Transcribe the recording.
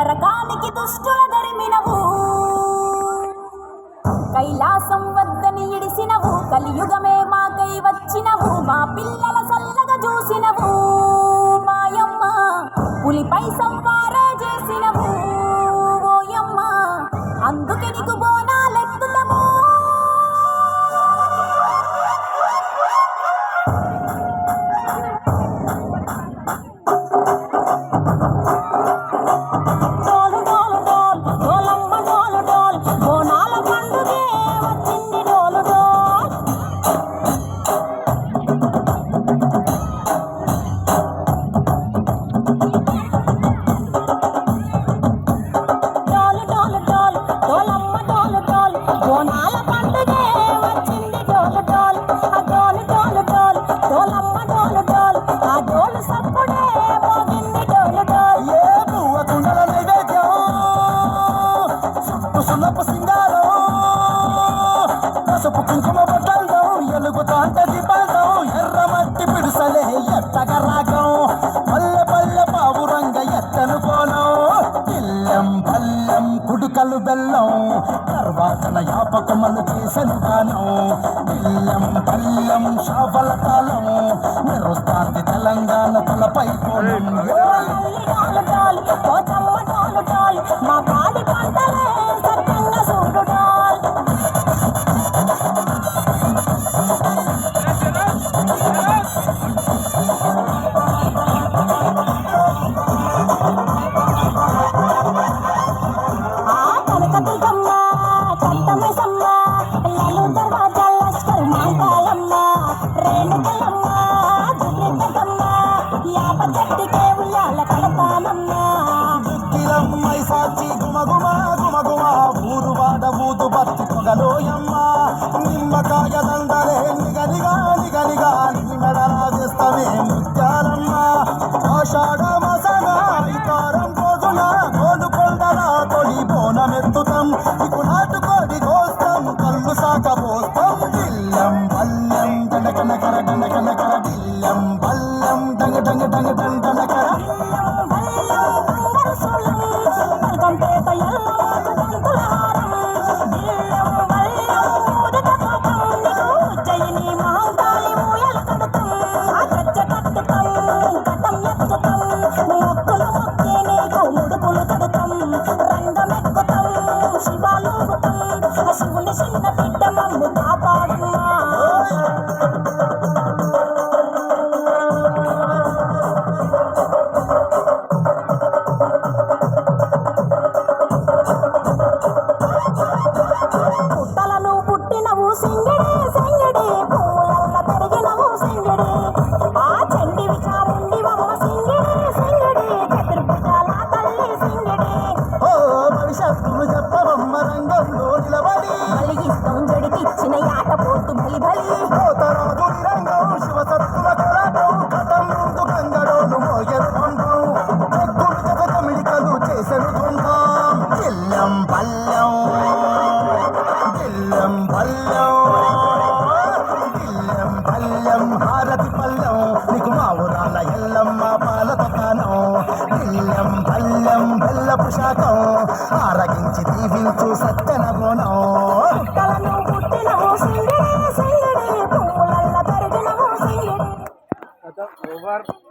నరకానికి దుష్టుల దరిమినవు కైలాసం వద్దని ఇడిసినవు కలియుగమే మాకై వచ్చినవు మా పిల్లల సల్లగా చూసినవు మాయమ్మ పులిపై సంవారే చేసినవు ఓయమ్మ అందుకే నీకు బోనాలెత్తుతాము పసుపు కుంకుమ బట్టలు ఎలుగుతాంట దీపాలు ఎర్రమట్టి పిడుసలే ఎత్తగ రాగం పల్లె పల్లె పావురంగ ఎత్తను కోణం ఇల్లం పల్లెం కుడుకలు బెల్లం తర్వాతన యాపకమలు చేసను గానం ఇల్లం పల్లెం షాపల కాలం మెరుస్తాంది తెలంగాణ తలపై కోణం మా పాడి పంటలే సత్యంగా చూడు సాచి గుమగుమా గుమగుమా ఊరు వాడ ఊదు బత్తి పొగలోయమ్మ నిమ్మకాయ దండలే నిగనిగా నిగనిగా నిగడరాగిస్తవే ముత్యాలమ్మ ఆషాఢ మసన ఇతారం రోజున కోలుకొండల తొలి బోనమెత్తుతాం ఇకు నాటుకోడి కోస్తాం కళ్ళు సాకపోస్తాం దిల్లం పల్లెం డండకనకర డండకనకర దిల్లం పల్లెం డంగ డంగ డంగ డండనకర శివుని చిన్న బిడ్డ మమ్ము కాపాడుమా పుట్టలను పుట్టినవు సింగిడి సింగిడి పూలల్ల పెరిగినవు సింగిడి ఆ చండి విచారుండి వమ్మ సింగిడి సింగిడి చతుర్భుజాల తల్లి సింగిడి ఓ భవిష్యత్తును చెప్పవమ్మ రంగంలో నిలబడి కలిగిస్తాం జడికిచ్చిన యాట పోతు బలి బలి పోతరాజు రంగం శివసత్తుల కొరటం కథం ముందు గంగడోను మోయెత్తుంటాం చెక్కులు జగమిడికలు చేసెను తుంటాం దిల్లం పల్లెం దిల్లం పల్లెం దిల్లం పల్లెం హారతి పల్లెం నీకు మా ఊరాల ఎల్లమ్మ పాల దుకాణం దిల్లం పల్లెం బెల్లపు శాఖం ఆరగించి దీవించు సత్యన